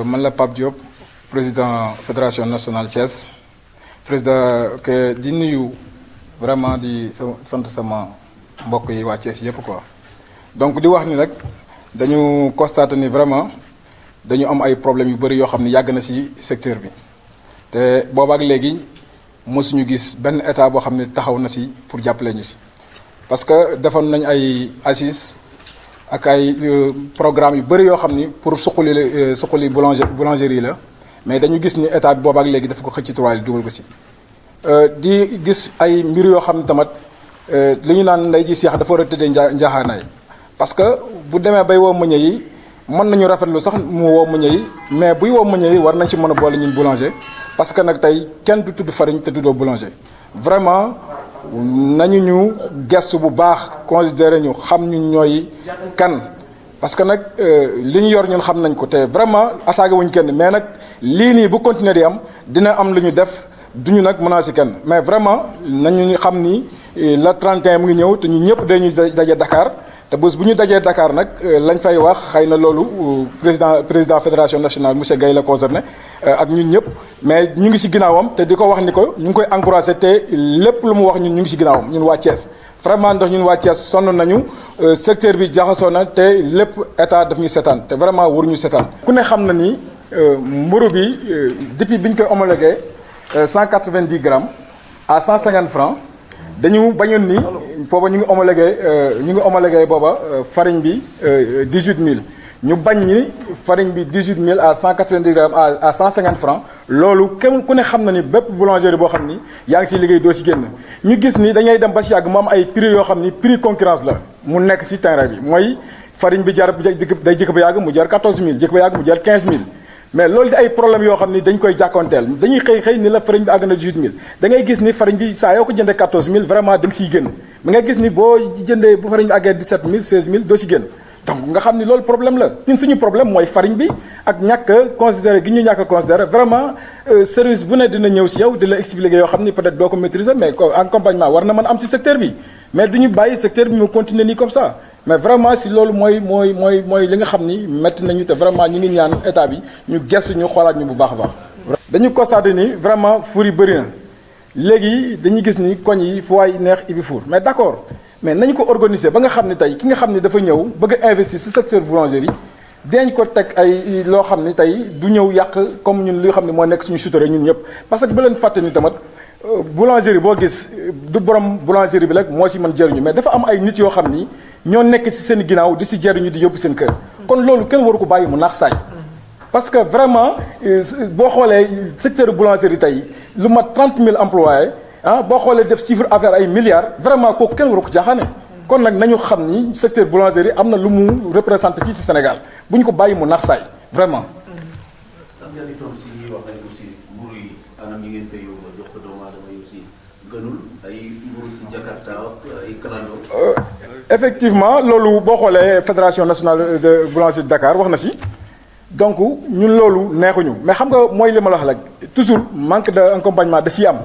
man la Pape Diop président fédération nationale Thiès président que di nuyu vraiment di sant sama mbokk yi waa Thiès yëpp quoi. Donc di wax ni nag dañu constaté ni vraiment dañu am ay problèmes yu bëri yoo xam ne yàgg na ci secteur bi te boobaak léegi mosuñu gis benn état boo xam ne taxaw na ci pour jàppale ñu ci. Parce que defoon nañ ay assises ak ay programme yu bëri yoo xam ni pour suqali boulangerie la mais dañu gis ni état bi boobaak léegi dafa ko xëcc tuwaay dugal ko ci. Di gis ay mbir yoo xam ne tamit li ñu naan nday ji seex dafa war a tëddee njaaxaanaay parce que bu demee bay woo meññe yi mën nañu rafetlu sax mu woo meññe yi mais buy woo meññe yi war nañ ci mën a boole ñun boulanger parce que nag tey kenn du tudd farine te tuddoo boulanger vraiment. Nañu ñu gestu bu baax considéré ñu xam ñu ñooy kan parce que nag li ñu yor ñun xam nañ ko te vraiment attaqué wuñ kenn mais nag lii nii bu continuer di am dina am lu ñu def duñu nag menacé kenn mais vraiment nañu xam ni la 31 mu ngi ñëw te ñu ñëpp dañuy daje Dakar te bés bu ñu dajee Dakar nag lañ fay wax xëy na loolu président fédération nationale monsieur Gaye la concerné ak ñun ñëpp mais ñu ngi ci ginnaawam te di ko wax ni ko ñu ngi koy encouragé te lépp lu mu wax ñun ñu ngi ci ginnaawam ñun waa Thiès vraiment ndax ñun waa Thiès sonn nañu secteur bi jaxasoo na te lépp état daf ñu seetaan te vraiment waruñu seetaan. ku ne xam na ni mburu bi depuis bi ñu koy homologué 190 grammes à 150 francs dañu bañoon ni booba ñu ngi homologué booba farine bi 18000 ñu bañ ni farine bi 18000 à 190 grammes à 150 francs loolu kenn ku ne xam na ni bépp boulangerie boo xam ni yaa ngi ciy liggéey doo ci génn ñu gis ni dañuy dem ba ci yàgg mu am ay prix yoo xam ni prix concurrence la mu nekk ci terrain bi mooy farine bi jar day jëkk ba yàgg mu jar 14000 jëkk ba yàgg mu jar 15000 mais loolu di ay problème yoo xam ni dañ koy jàkkoonteel dañuy xëy ni la farine bi àgg na 18000 da ngay gis ni farine bi saa yoo ko jëndee 14000 vraiment da nga siy génn mais nga gis ni boo jëndee bu farine bi àggee 17000 16000 doo si génn donc nga xam ni loolu problème la ñun suñu problème mooy farine bi ak ñàkk a considéré gi ñu ñàkk a considéré vraiment service bu ne dina ñëw si yow di la expliquer yoo xam ni peut-être doo ko maîtriser mais accompagnement war na mën a am si secteur bi mais du ñu bàyyi secteur bi mu continuer nii comme ça mais vraiment si loolu mooy li nga xam ni métti nañu te vraiment ñu ngi ñaan état bi ñu gëstu ñu xoolaat ñu bu baax a baax. dañu constaté ni vraiment four yi bëri na léegi dañuy gis ni koñ yi fu waay neex ibi four mais d'accord mais nañu ko organiser ba nga xam ni tey ki nga xam ni dafa ñëw bëgg a investir si secteur boulangerie dañ ko teg ay loo xam ni tey du ñëw yàq comme ñun li nga xam ne moo nekk suñu suturé ñun ñëpp parce que bu leen fàtte ni tamit boulangerie boo gis du borom boulangerie bi rek moo ci mën jëriñu mais dafa am ay nit yoo xam ni ñoo nekk ci seen ginnaaw di ci jëriñu di yóbbu seen kër kon loolu kenn waru ko bàyyi mu naax saay parce que vraiment boo xoolee secteur boulangerie tey lu mat 30 000 employés boo xoolee def chiffre affaire ay milliards vraiment kooku kenn waru ko jaaxaane kon nag nañu xam ni secteur boulangerie am na lu mu représenté fii ci Sénégal bu ñu ko bàyyi mu naax saay vraiment. Effectivement loolu boo xoolee fédération nationale de boulangerie de Dakar wax na ci donc ñun loolu neexuñu mais xam nga mooy li ma la wax rek toujours manque d'accompagnement da ciy am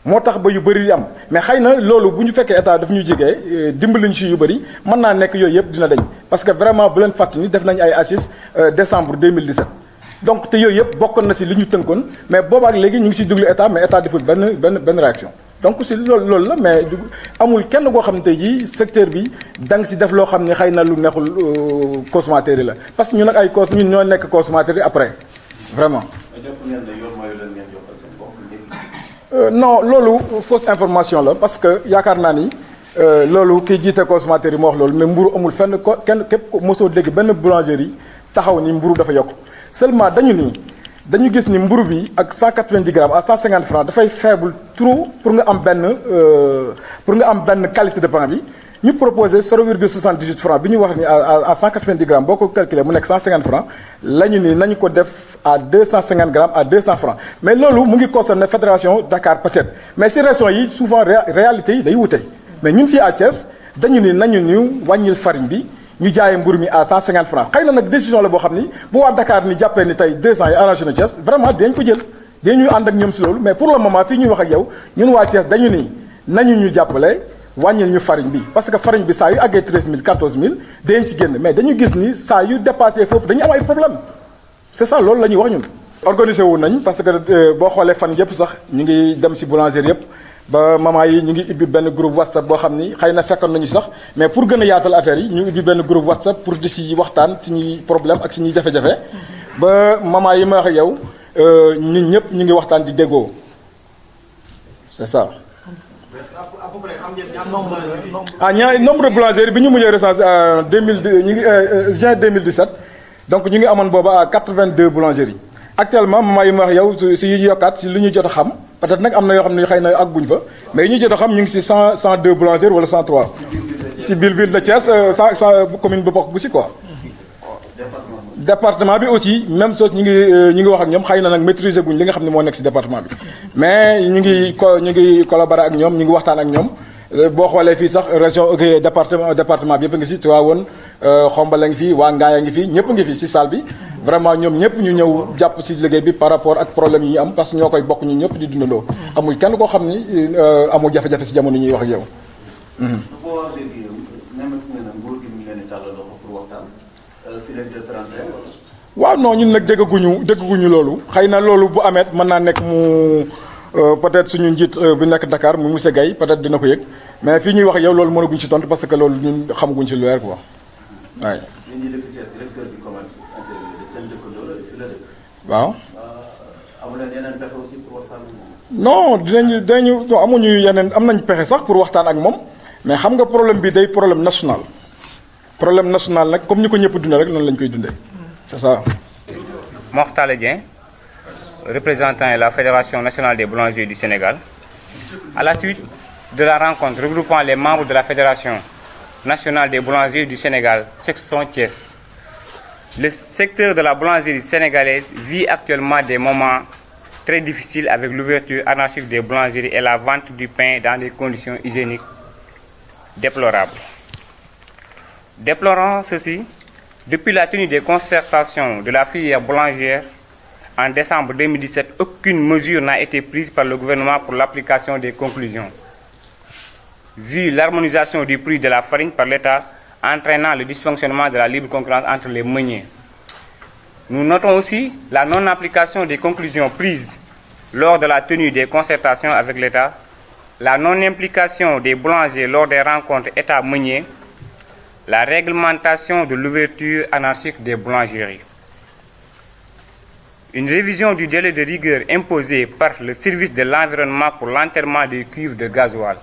moo tax ba yu bëri di am mais xëy na loolu bu ñu fekkee état daf ñu jigee dimbali ñu ci yu bëri mën naa nekk yooyu yëpp dina dañ parce que vraiment bu leen fàttali ni def nañu ay assises décembre 2017 donc te yooyu yëpp bokkoon na ci li ñu tënkoon mais boobaak léegi ñu ngi ciy déglu état mais état deful benn réaction. donc si loolu la mais amul kenn koo xam ne tey jii secteur bi da nga si def loo xam ne xëy na lu neexul consommateur yi la parce que ñun nag ay ñun ñoo nekk consommateur yi après vraiment. non loolu fausse information la parce que yaakaar naa ni loolu kiy jiite consommateur yi moo wax loolu mais mburu amul fenn kenn képp mosoo dégg benn boulangerie taxaw ni mburu dafa yokk seulement dañu gis ni mburu bi ak 190 grammes à 150 francs dafay faible trop pour nga am benn qualité de pain bi ñu proposé 0,78 francs bi ñu wax ni à 190 grammes boo ko calculé mu nekk 150 francs la ñu ni nañu ko def à 250 grammes à 200 francs mais loolu mu ngi concerné fédération Dakar peut-être mais si régions yi souvent réalité yi day wute mais ñun fii à Thiès dañu ni nañu ñu wàññil farine bi ñu jaayee mburu mi à 150 francs xëy na nag décision la boo xam ni bu waa Dakar ni jàppee ni tey 200 yi arrangé na Thiès vraiment dinañ ko jël dinañu ànd ak ñoom si loolu mais pour le moment fii ñuy wax ak yow ñun waa Thiès dañu ni nañu ñu jàppale wàññil ñu farine bi parce que farine bi saa yu àggee 13000 14000 dinañ ci génn mais dañu gis ni saa yu dépassé foofu dañu am ay problème c'est ça loolu la ñuy wax ñun. organisé wu nañ parce que boo xoolee fan yëpp sax ñu ngi dem ci boulangerie yëpp ba maman yi ñu ngi ubbi benn groupe WhatsApp boo xam ni xëy na fekkoon nañu sax mais pour gën a yaatal affaire yi ñu ubbi benn groupe WhatsApp pour di ci waxtaan suñuy problème ak suñuy jafe-jafe ba maman yi ma wax ak yow ñun ñëpp ñu ngi waxtaan di déggoo c'est ça. Nombre de boulangeries bi ñu mujjee recensé en 2002 ñu ngi juin 2017 donc ñu ngi amoon booba à 82 boulangeries actuellement maman yi ma wax yow si yu yokkaat si lu ñu jot a xam peut-être nag am na yoo xam ne xëy na àgguñ fa mais yi ñu jot a xam ñu ngi si 102 boulangeries wala 103 si biir ville de Thiès 100 commune bu bokk bu si quoi. Département bi aussi même chose ñu ngi wax ak ñoom xëy na nag maîtriser guñ li nga xam ne moo nekk si département bi mais ñu ngi collaborer ak ñoom ñu ngi waxtaan ak ñoom boo xoolee fii sax région département bi yëpp a ngi fi Tivaouane Xombal a ngi fi waa Ngaye a ngi fi ñëpp a ngi fi si salle bi vraiment ñoom ñëpp ñu ñëw jàpp si liggéey bi par rapport ak problème yi ñu am parce que ñoo koy bokk ñu ñëpp di dundaloo amul kenn koo xam ni amul jafe-jafe si jamono ñuy wax ak yow. waaw non ñun nag déggaguñu loolu xëy na loolu bu amee mën naa nekk mu peut-être suñu njiit bu nekk Dakar mu monsieur Gaye peut-être dina ko yëg mais fii ñuy wax yow loolu mënaguñ ci tontu parce que loolu ñun xamaguñ ci lu leer quoi waaye. waaw. non dinañu amuñu yeneen am nañ pexe sax pour waxtaan ak moom mais xam nga problème bi day problème national nag comme ni ko ñëpp dundee rek noonu lañ koy dundee c'est ça. Mor Talla Dieng, représentant de la Fédération nationale des boulangers du Sénégal. À la suite de la rencontre regroupant les membres de la Fédération nationale des boulangers du Sénégal, section Thiès, le secteur de la boulangerie sénégalaise vit actuellement des moments très difficiles avec l'ouverture anarchique des boulangeries et la vente du pain dans des conditions hygiéniques déplorables. Déplorant ceci, depuis la tenue des concertations de la filière boulangère en décembre 2017, aucune mesure n'a été prise par le gouvernement pour l'application des conclusions. Vu l'harmonisation du prix de la farine par l'État, entraînant le dysfonctionnement de la libre concurrence entre les meuniers. Nous notons aussi la non-application des conclusions prises lors de la tenue des concertations avec l'État, la non-implication des boulangers lors des rencontres État-meunier, la réglementation de l'ouverture anarchique des boulangeries. Une révision du délai de rigueur imposé par le service de l'environnement pour l'enterrement des cuivres de gasoil.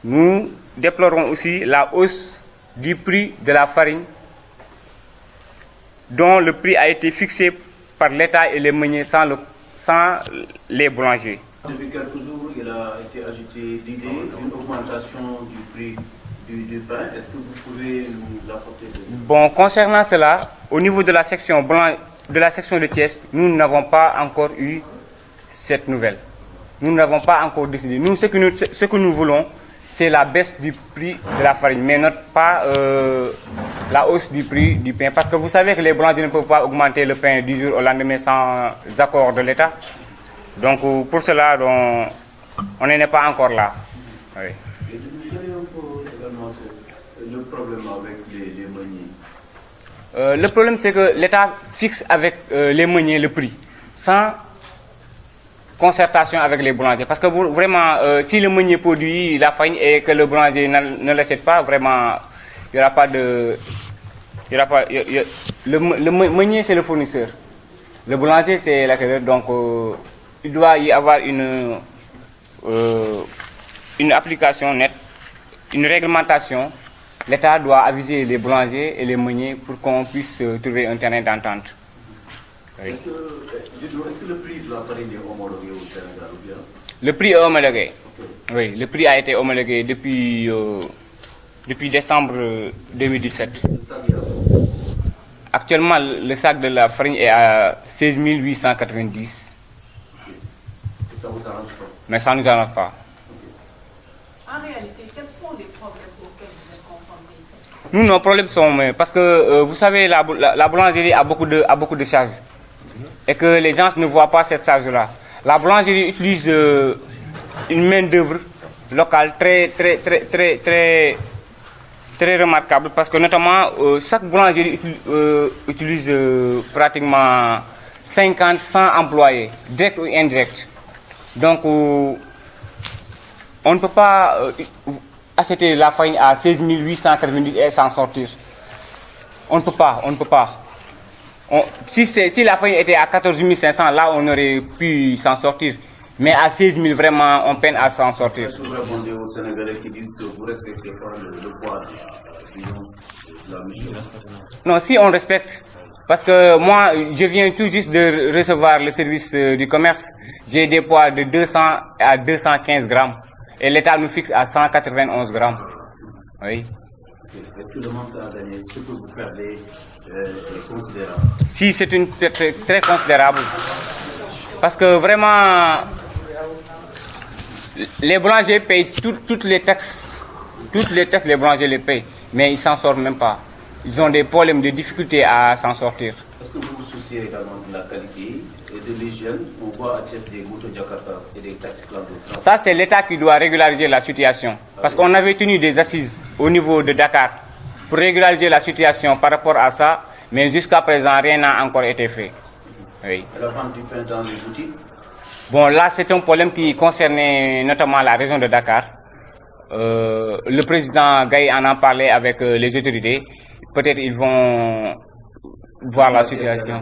Nous déplorons aussi la hausse du prix de la farine, dont le prix a été fixé par l'État et les meuniers sans les boulangers. Depuis quelques jours, il a été agité l'idée d'une augmentation du prix du pain. Est-ce que vous pouvez nous apporter Bon, concernant cela, au niveau de la section de Thiès, nous n'avons pas encore eu cette nouvelle. Nous n'avons pas encore décidé. Nous, ce que nous voulons, c'est la baisse du prix de la farine, mais pas la hausse du prix du pain. Parce que vous savez que les boulangers ne peuvent pas augmenter le pain du jour au lendemain sans accord de l'État. Donc pour cela, on n'en est pas encore là. Oui. Et vous avez un peu également le problème avec les meuniers. Le problème, c'est que l'État fixe avec les meuniers le prix, sans concertation avec les boulangers. Parce que vraiment, si le meunier produit la farine et que le boulanger ne l'achète pas, vraiment, il n'y aura pas de... Le meunier, c'est le fournisseur. Le boulanger, c'est l'acquéreur. Donc, il doit y avoir une application nette, une réglementation. L'État doit aviser les boulangers et les meuniers pour qu'on puisse trouver un terrain d'entente. Oui. Est-ce que le prix de la farine est homologué au Sénégal ou bien? Le prix est homologué. Okay. Oui, le prix a été homologué depuis décembre 2017. Actuellement, le sac de la farine est à 16 890. Et ça vous arrange pas? Mais ça ne nous arrange pas. En réalité, quels sont les problèmes auxquels vous êtes confrontés? Nous, nos problèmes sont... Parce que, vous savez, la boulangerie a beaucoup de charges. Et que les gens ne voient pas cette charge-là. La boulangerie utilise une main-d'œuvre locale très Très remarquable parce que notamment chaque boulangerie utilise pratiquement 50, 100 employés, direct ou indirect. Donc on ne peut pas acheter la farine à 16 890 et s'en sortir. On ne peut pas, on ne peut pas. Si la farine était à 14 500, là on aurait pu s'en sortir. Mais à 16 000, vraiment, on peine à s'en sortir. Est-ce que vous répondez aux Sénégalais qui disent que vous respectez pas le poids de la mission? Non, si on respecte. Parce que moi, je viens tout juste de recevoir le service du commerce. J'ai des poids de 200 à 215 grammes. Et l'État nous fixe à 191 grammes. Oui. Est-ce que le manque à gagner, ce que vous perdez, est considérable? Si, c'est une perte très considérable. Parce que vraiment, les boulangers payent toutes les taxes. Toutes les taxes, les boulangers les payent. Mais ils ne s'en sortent même pas. Ils ont des problèmes, des difficultés à s'en sortir. Est-ce que vous vous souciez également de la qualité et de l'hygiène? On voit à tête des motos Jakarta et des taxis clandestins. Ça, c'est l'État qui doit régulariser la situation. Parce qu'on avait tenu des assises au niveau de Dakar pour régulariser la situation par rapport à ça. Mais jusqu'à présent, rien n'a encore été fait. Oui. Et la vente du pain dans les boutiques? Bon, là, c'est un problème qui concernait notamment la région de Dakar. Le président Gaye en a parlé avec les autorités. Peut-être ils vont voir la situation.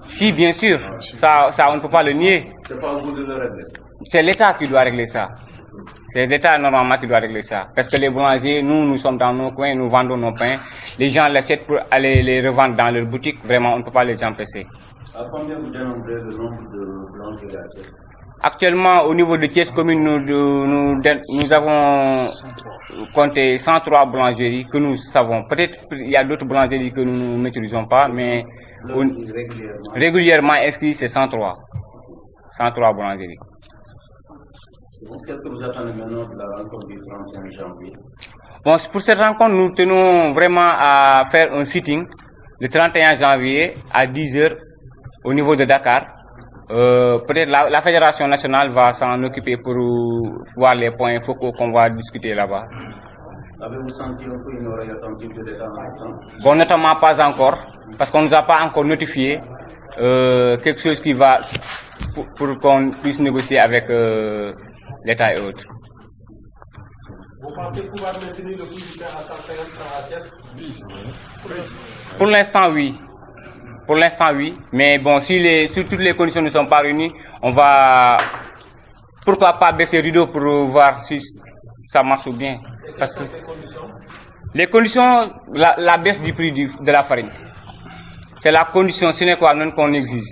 Si, bien sûr. Ça, on ne peut pas le nier. C'est pas au bout de le régler. C'est l'État qui doit régler ça. C'est l'État normalement qui doit régler ça. Parce que les boulangers, nous sommes dans nos coins, nous vendons nos pains. Les gens l'achètent pour aller les revendre dans leurs boutiques. Vraiment, on ne peut pas les empêcher. À combien vous dénombrez le nombre de boulangeries à Thiès? Actuellement, au niveau de Thiès commune, nous avons compté 103 boulangeries que nous savons. Peut-être qu'il y a d'autres boulangeries que nous ne maîtrisons pas, mais régulièrement inscrits, c'est 103. 103 boulangeries. Qu'est-ce que vous attendez maintenant de la rencontre du 31 janvier? Bon, pour cette rencontre, nous tenons vraiment à faire un sitting le 31 janvier à 10h au niveau de Dakar. Peut-être la Fédération nationale va s'en occuper pour voir les points focaux qu'on va discuter là-bas. Avez-vous senti un peu une oreille attentive de l'État en temps? Bon, notamment pas encore, parce qu'on ne nous a pas encore notifié quelque chose qui va pour qu'on puisse négocier avec l'État et autres. Vous pensez pouvoir maintenir le prix du pain à 150 francs à Thiès? Pour l'instant, oui. Pour l'instant, oui. Mais bon, si toutes les conditions ne sont pas réunies, on va, pourquoi pas baisser le rideau pour voir si ça marche bien. Parce que les conditions, la baisse du prix de la farine, c'est la condition sine qua non qu'on exige.